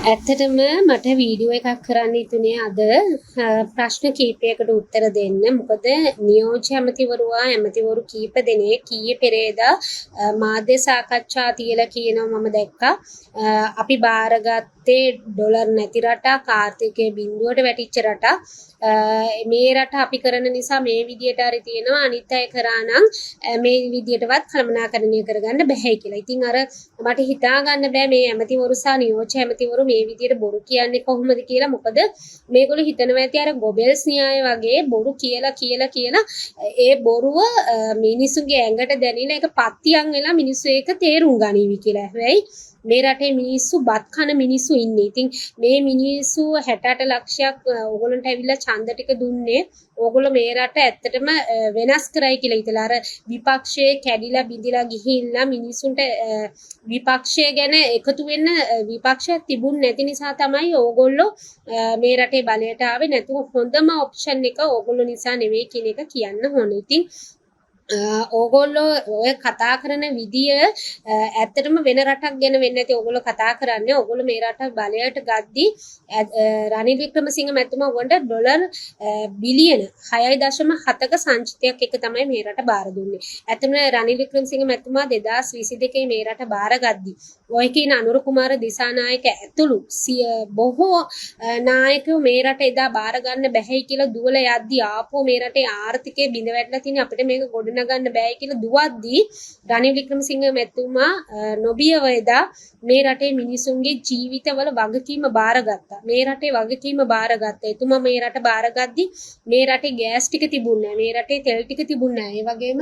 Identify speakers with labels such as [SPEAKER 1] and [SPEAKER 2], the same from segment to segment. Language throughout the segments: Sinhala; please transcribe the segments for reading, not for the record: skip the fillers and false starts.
[SPEAKER 1] ඇත්තටම මට වීඩියෝ එකක් කරන්න ඉතුනේ අද ප්‍රශ්න කීපයකට උත්තර දෙන්න. මොකද නියෝජ්‍ය ඇමතිවරුවා ඇමතිවරු කීප දෙනෙක් ඊයේ පෙරේදා මාධ්‍ය සාකච්ඡා තියලා කියනවා මම දැක්කා. අපි බාරගත්තේ ඩොලර් නැති රටක්, ආර්ථිකයේ බිඳුවට වැටිච්ච රටක්. මේ රට අපි කරන නිසා මේ විදියට හරි තියෙනවා, අනිත් අය කරා නම් මේ විදියටවත් කළමනාකරණය කරගන්න බැහැ කියලා. ඉතින් අර මට හිතා ගන්න බෑ මේ ඇමතිවරු සහ නියෝජ්‍ය ඇමතිවරු මේ විදියට බොරු කියන්නේ කොහොමද කියලා. මොකද මේගොල්ලෝ හිතනවා ඇති අර ගොබෙල්ස් න්‍යාය වගේ බොරු කියලා ඒ බොරුව මිනිසුන්ගේ ඇඟට දැනිලා ඒක පත්තියන් වෙලා මිනිස්සු ඒක තේරුම් ගනීවි කියලා. හැබැයි මේ රටේ මිනිස්සු බත් කන මිනිස්සු ඉන්නේ. ඉතින් මේ මිනිස්සු 68 ලක්ෂයක් ඕගොල්ලන්ට ඇවිල්ලා ඡන්ද ටික දුන්නේ. ඕගොල්ලෝ මේ රට ඇත්තටම වෙනස් කරයි කියලා හිතලා අර විපක්ෂයේ කැඩිලා බිඳිලා ගිහිල්ලා මිනිසුන්ට විපක්ෂය ගැන එකතු වෙන්න විපක්ෂයක් තිබුණ නැති නිසා තමයි ඕගොල්ලෝ මේ රටේ බලයට ආවේ. නැතුව හොඳම ඔප්ෂන් එක ඕගොල්ලෝ නිසා නෙවෙයි කියන එක කියන්න ඕනේ. ඉතින් ඕගොල්ලෝ ඔය කතා කරන විදිය ඇත්තටම වෙන රටක් ගැන වෙන්නේ නැති ඕගොල්ලෝ කතා කරන්නේ. ඕගොල්ලෝ මේ රට බලයට ගද්දි රනිල් වික්‍රමසිංහ මැතිතුමා උගන්ට ඩොලර් බිලියන 6.7ක සංචිතයක් එක තමයි මේ රට බාර දුන්නේ. ඇත්තටම රනිල් වික්‍රමසිංහ මැතිතුමා 2022 මේ රට බාරගද්දි ඔය කියන අනුර කුමාර දිසානායක ඇතුළු බොහෝ නායකයෝ මේ රට එදා බාර ගන්න බැහැයි කියලා දුවලා යද්දි ආපහු මේ රටේ ආර්ථිකය බිඳ වැටලා තියෙන අපිට මේක ගොඩනගන්න බෑ කියලා දුවද්දී රනිල් වික්‍රමසිංහ මැතිතුමා නොබියව එදා මේ රටේ මිනිසුන්ගේ ජීවිතවල වගකීම බාරගත්තා. මේ රටේ වගකීම බාරගත්තා. එතුමා මේ රට බාරගද්දි මේ රටේ ගෑස් ටික තිබුණේ නැහැ. මේ රටේ තෙල් ටික තිබුණේ නැහැ. ඒ වගේම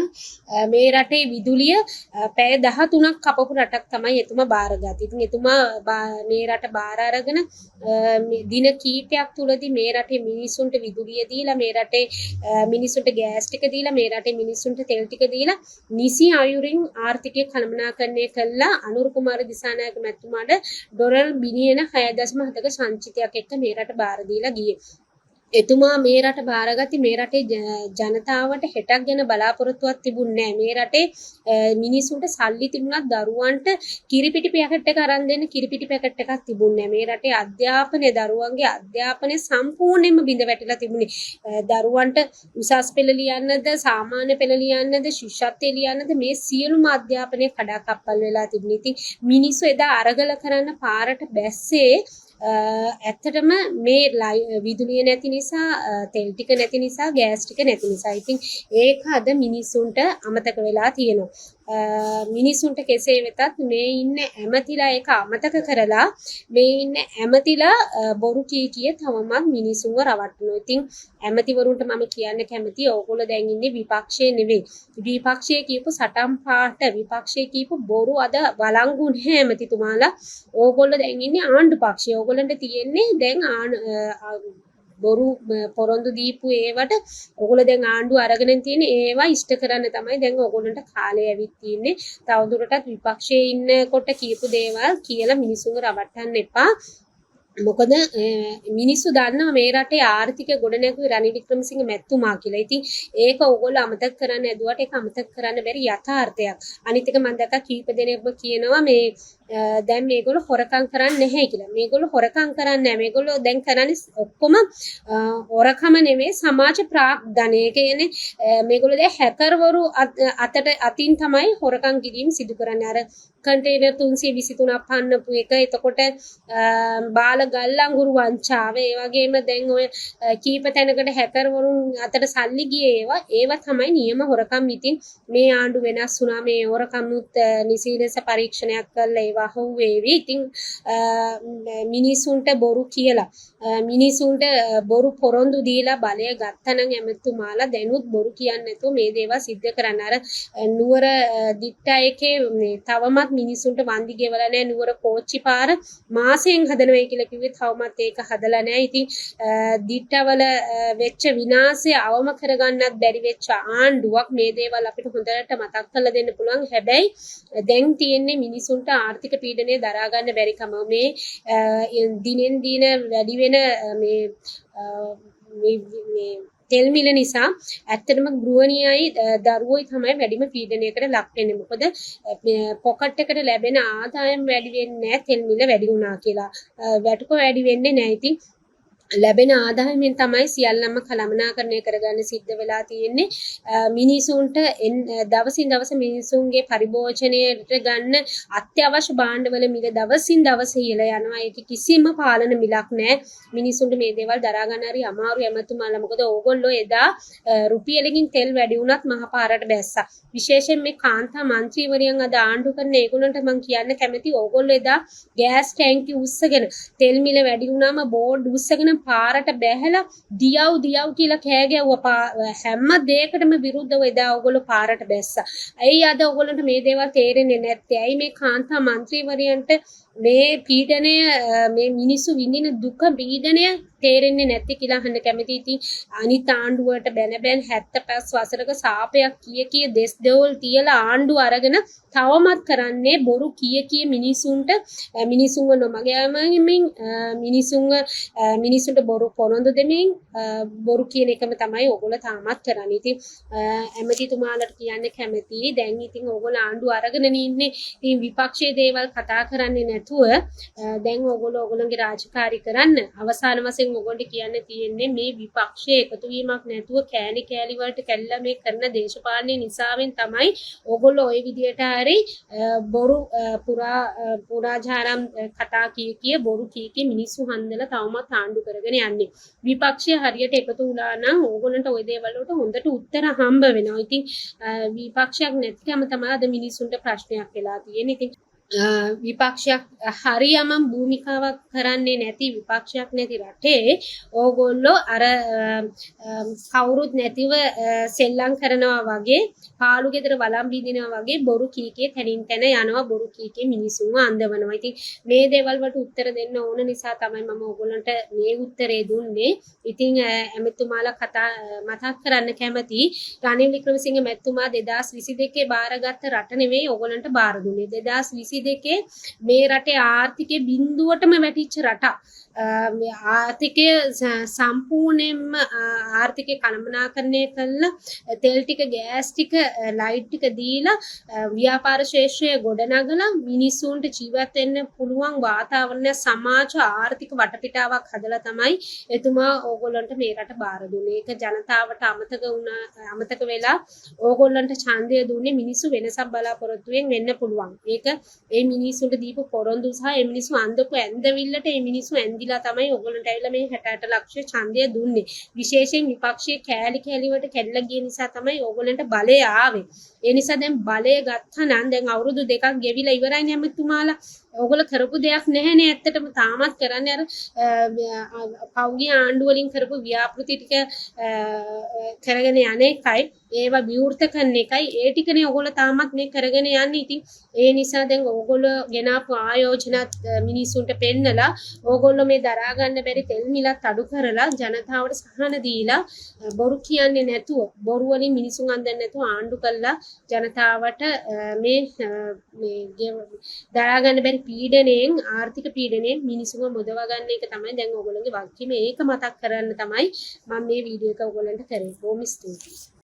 [SPEAKER 1] මේ රටේ විදුලිය පැය 13ක් කපපු රටක් තමයි එතුමා බාරගත්තේ. ඉතින් එතුමා මේ රට බාර අරගෙන දින කීපයක් තුලදී මේ රටේ මිනිසුන්ට විදුලිය දීලා, මේ රටේ මිනිසුන්ට ගෑස් ටික දීලා, මේ රටේ මිනිසුන්ට තෙල් ටික දීලා නිසි අයුරින් ආර්ථිකය කළමනාකරණය කළා. අනුර කුමාර දිසානායක මැතිතුමාට ඩොලර් බිලියන 6.7ක සංචිතයක් එක්ක මේ රට බාර දීලා ගියේ. එතුමා මේ රට බාරගatti මේ රටේ ජනතාවට හෙටක් ගැන බලාපොරොත්තුවක් තිබුණේ නැහැ. මේ රටේ මිනිසුන්ට සල්ලි තිබුණත් දරුවන්ට කිරිපිටි පැකට් එක අරන් දෙන්න කිරිපිටි පැකට් එකක් තිබුණේ නැහැ. මේ රටේ අධ්‍යාපනය, දරුවන්ගේ අධ්‍යාපනය සම්පූර්ණයෙන්ම බිඳ වැටිලා තිබුණේ. දරුවන්ට උසස් පෙළ ලියන්නද, සාමාන්‍ය පෙළ ලියන්නද, ශිෂ්‍යත්වයේ ලියන්නද මේ සියලුම අධ්‍යාපනය කඩාකප්පල් වෙලා තිබුණේ. ඉතින් මිනිස්සු එදා අරගල කරන්න පාරට බැස්සේ ඇත්තටම මේ විදුලිය නැති නිසා, තෙල් ටික නැති නිසා, ගෑස් ටික නැති නිසා. ඉතින් ඒක අද මිනිසුන්ට අමතක වෙලා තියෙනවා. මිනිසුන්ට කෙසේ වෙතත් මේ ඉන්න ඇමතිලා ඒක අමතක කරලා මේ ඉන්න ඇමතිලා බොරු කී තවමත් මිනිසුන්ව රවට්ටනවා. ඉතින් ඇමතිවරුන්ට මම කියන්න කැමතියි ඕගොල්ලෝ දැන් ඉන්නේ විපක්ෂයේ නෙවෙයි. විපක්ෂයේ කියපු සටන් පාට, විපක්ෂයේ කියපු බොරු අද වළංගු නැහැ ඇමතිතුමාලා. ඕගොල්ලෝ දැන් ඉන්නේ ආණ්ඩු පක්ෂයේ. ඕගොල්ලන්ට තියෙන්නේ දැන් බොරු පොරොන්දු දීපු ඒවට ඕගොල්ලෝ දැන් ආණ්ඩුව අරගෙන තියෙන ඒවා ඉෂ්ට කරන්න තමයි දැන් ඕගොල්ලන්ට කාලය ඇවිත් තියෙන්නේ. තවදුරටත් විපක්ෂයේ ඉන්නකොට කියපු දේවල් කියලා මිනිසුන්ව රවට්ටන්න එපා. මොකද මිනිස්සු දන්නවා මේ රටේ ආර්ථිකය ගොඩනැගුවේ රනිල් වික්‍රමසිංහ මැතිතුමා කියලා. ඉතින් ඒක ඕගොල්ලෝ අමතක කරන්න ඇදුවට ඒක අමතක කරන්න බැරි යථාර්ථයක්. අනිත් එක මම දැක්කා කීප දෙනෙක්ම කියනවා මේ දැන් මේගොල්ලෝ හොරකම් කරන්නේ නැහැ කියලා. මේගොල්ලෝ හොරකම් කරන්නේ නැහැ. මේගොල්ලෝ දැන් කරන්නේ ඔක්කොම හොරකම නෙමෙයි සමාජ ප්‍රාග්ධනය. ඒ කියන්නේ මේගොල්ලෝ දැන් හැකර්වරු අතින් තමයි හොරකම් කිරීම සිදු කරන්නේ. අර කන්ටේනර් 323ක් පන්නපු එක, එතකොට බාල ගල්ලංගුරු වංචාව, ඒ වගේම දැන් ඔය කීප තැනකට හැකර්වරුන් අතට සල්ලි ගියේ ඒවා තමයි නියම හොරකම්. ඉතින් මේ ආණ්ඩු වෙනස් වුණා. මේ හොරකම්නුත් නිසි ලෙස පරීක්ෂණයක් කරලා ඒවා හොවේවි. ඉතින් මිනිසුන්ට බොරු කියලා, මිනිසුන්ට බොරු පොරොන්දු දීලා බලය ගත්තනම් ඇමතුමාලා දැනුත් බොරු කියන්නේ නැතුව මේ දේවල් සිද්ධ කරන්න. අර නුවර දිට්ටා එකේ තවමත් මිනිසුන්ට වන්දි ගෙවලා නැහැ. නුවර කෝච්චි පාර මාසයෙන් හදනවා කියලා කිව්වේ තවමත් ඒක හදලා නැහැ. ඉතින් දිට්ටවල වෙච්ච විනාශය අවම කරගන්නත් බැරි වෙච්ච ආණ්ඩුවක්. මේ දේවල් අපිට හොඳට මතක් කරලා දෙන්න පුළුවන්. හැබැයි දැන් තියෙන්නේ මිනිසුන්ට ආර්ථික පීඩනය දරා ගන්න බැරි කම. මේ දිනෙන් දින වැඩි වෙන මේ තෙල් මිල නිසා ඇත්තටම ගෘහණියයි දරුවෝයි තමයි වැඩිම පීඩනයකට ලක් වෙන්නේ. මොකද පොකට් එකට ලැබෙන ආදායම් වැඩි වෙන්නේ නැහැ තෙල් මිල වැඩි වුණා කියලා. වැටුප වැඩි වෙන්නේ නැහැ. ඉතින් ලැබෙන ආදායමෙන් තමයි සියල්ලම කළමනාකරණය කරගන්න සිද්ධ වෙලා තියෙන්නේ. මිනිසුන්ට දවසින් දවස මිනිසුන්ගේ පරිභෝජනයට ගන්න අත්‍යවශ්‍ය භාණ්ඩවල මිල දවසින් දවස ඉහළ යනවා. ඒක කිසිම පාලන මිලක් නැහැ. මිනිසුන්ට මේ දේවල් දරා ගන්න හරි අමාරු ඇමතුමාලා. මොකද ඕගොල්ලෝ එදා රුපියලකින් තෙල් වැඩි වුණත් මහපාරට බැස්සා. විශේෂයෙන් මේ කාන්තා මන්ත්‍රීවරියන් අද ආණ්ඩු කරන ඒගොල්ලන්ට මම කියන්න කැමති ඕගොල්ලෝ එදා ගෑස් ටැංකිය උස්සගෙන තෙල් මිල වැඩි වුණාම බෝඩ් උස්සගෙන පාරට බැහැලා දියව් කියලා කෑ ගැව්වා. හැම දෙයකටම විරුද්ධව එදා ඕගොල්ලෝ පාරට බැස්සා. ඇයි අද ඕගොල්ලන්ට මේ දේවල් තේරෙන්නේ නැත්තේ? ඇයි මේ කාන්තා මන්ත්‍රීවරියන්ට මේ පීඩනය මේ මිනිස්සු විඳින දුක පීඩනය තේරෙන්නේ නැති කියලා අහන්න කැමති. ඉතින් අනිත් ආණ්ඩුවට බැන 75 වසරක සාපයක් කිය දෙස් දෙවල් තියලා ආණ්ඩුව අරගෙන තවමත් කරන්නේ බොරු කිය මිනිසුන්ට මිනිසුන්ව නොමග යමින් මිනිසුන්ට බොරු පොරොන්දු දෙමින් බොරු කියන එකම තමයි ඕගොල්ලෝ තාමත් කරන්නේ. ඉතින් ඇමතිතුමාලට කියන්න කැමතියි. දැන් ඉතින් ඕගොල්ලෝ ආණ්ඩුව අරගෙන ඉන්නේ. ඉතින් විපක්ෂයේ දේවල් කතා කරන්නේ නැතුව දැන් ඕගොල්ලෝගේ රාජකාරී කරන්න. අවසාන වශයෙන් ඕගොල්ලෝ කියන්න තියෙන්නේ මේ විපක්ෂයේ එකතු වීමක් නැතුව කෑලි වලට කැල්ලා මේ කරන දේශපාලනය නිසාවෙන් තමයි ඕගොල්ලෝ ওই විදියට හරි බොරු පුරාජාරම් කතා කිය බොරු කී මිනිස්සු හන්දලා තවමත් ආණ්ඩු කරගෙන යන්නේ. විපක්ෂය හරියට එකතු වුණා නම් ඕගොල්ලන්ට ওই දේවල් වලට හොඳට උත්තර හම්බ වෙනවා. ඉතින් විපක්ෂයක් නැතිකම තමයි අද මිනිස්සුන්ට ප්‍රශ්නයක් වෙලා තියෙන්නේ. ඉතින් විපක්ෂයක් හරියම භූමිකාවක් කරන්නේ නැති විපක්ෂයක් නැති රටේ ඕගොල්ලෝ අර කවුරුත් නැතිව සෙල්ලම් කරනවා වගේ පාළු ගෙදර වළම් බිඳිනවා වගේ බොරු කීකේ තනින් තන යනවා. බොරු කීකේ මිනිසුන්ව අඳවනවා. ඉතින් මේ දේවල් වලට උත්තර දෙන්න ඕන නිසා තමයි මම ඕගොල්ලන්ට මේ උත්තරේ දුන්නේ. ඉතින් ඇමතුමාලා මතක් කරන්න කැමති රනිල් වික්‍රමසිංහ මැතිතුමා 2022 බාරගත්ත රට නෙවෙයි ඕගොල්ලන්ට බාර දුන්නේ. 2022 මේ රටේ ආර්ථිකය බිඳුවටම වැටිච්ච රටක්. ආර්ථිකය සම්පූර්ණයෙන්ම ආර්ථිකය කළමනාකරණය කළා. තෙල් ටික ගෑස් ටික ලයිට් ටික දීලා ව්‍යාපාර ශේෂ්ත්‍රය ගොඩනගලා මිනිසුන්ට ජීවත් වෙන්න පුළුවන් වාතාවරණය සමාජ ආර්ථික වටපිටාවක් හදලා තමයි එතුමා ඕගොල්ලන්ට මේ රට බාර දුන්නේ. ඒක ජනතාවට අමතක වෙලා ඕගොල්ලන්ට ඡන්දය දුන්නේ මිනිස්සු වෙනසක් බලාපොරොත්තුෙන් වෙන්න පුළුවන්. ඒක ඒ මිනිස්සුන්ට දීපු පොරොන්දු සහ ඒ මිනිස්සු අන්දපු ඇඳවිල්ලට ඒ මිනිස්සු ඇඳිලා තමයි ඕගොල්ලන්ට ඇවිල්ලා මේ 68 ලක්ෂ ඡන්දය දුන්නේ. විශේෂයෙන් විපක්ෂයේ කෑලි වලට කැඩලා ගිය නිසා තමයි ඕගොල්ලන්ට බලය ආවේ. ඒ නිසා දැන් බලය ගත්තා නම් දැන් අවුරුදු 2ක් ගෙවිලා ඉවරයිනේ ඇමතුමාලා. ඕගොල්ලෝ කරපු දෙයක් නැහැනේ ඇත්තටම. තාමත් කරන්නේ අර පෞගිය ආණ්ඩු වලින් කරපු ව්‍යාපෘති ටික කරගෙන යන එකයි. ඒවා විවෘත කරන එකයි. ඒ ටිකනේ ඕගොල්ලෝ තාමත් මේ කරගෙන යන්නේ. ඉතින් ඒ නිසා දැන් ඕගොල්ලෝ ගෙනාපු ආයෝජනත් මිනිසුන්ට පෙන්නලා ඕගොල්ලෝ මේ දරා ගන්න බැරි තෙල් මිලත් අඩු කරලා ජනතාවට සහන දීලා බොරු කියන්නේ නැතුව බොරු වලින් මිනිසුන් අන්දන්නේ නැතුව ආණ්ඩු කළා ජනතාවට මේ දරා ගන්න බැරි පීඩණයෙන් ආර්ථික පීඩණයෙන් මිනිසුන්ව මුදවා ගන්න එක තමයි දැන් ඕගොල්ලෝගේ වගකීම. ඒක මතක් කරන්න තමයි මම මේ වීඩියෝ එක ඕගොල්ලන්ට කරේ. බොහොම ස්තුතියි.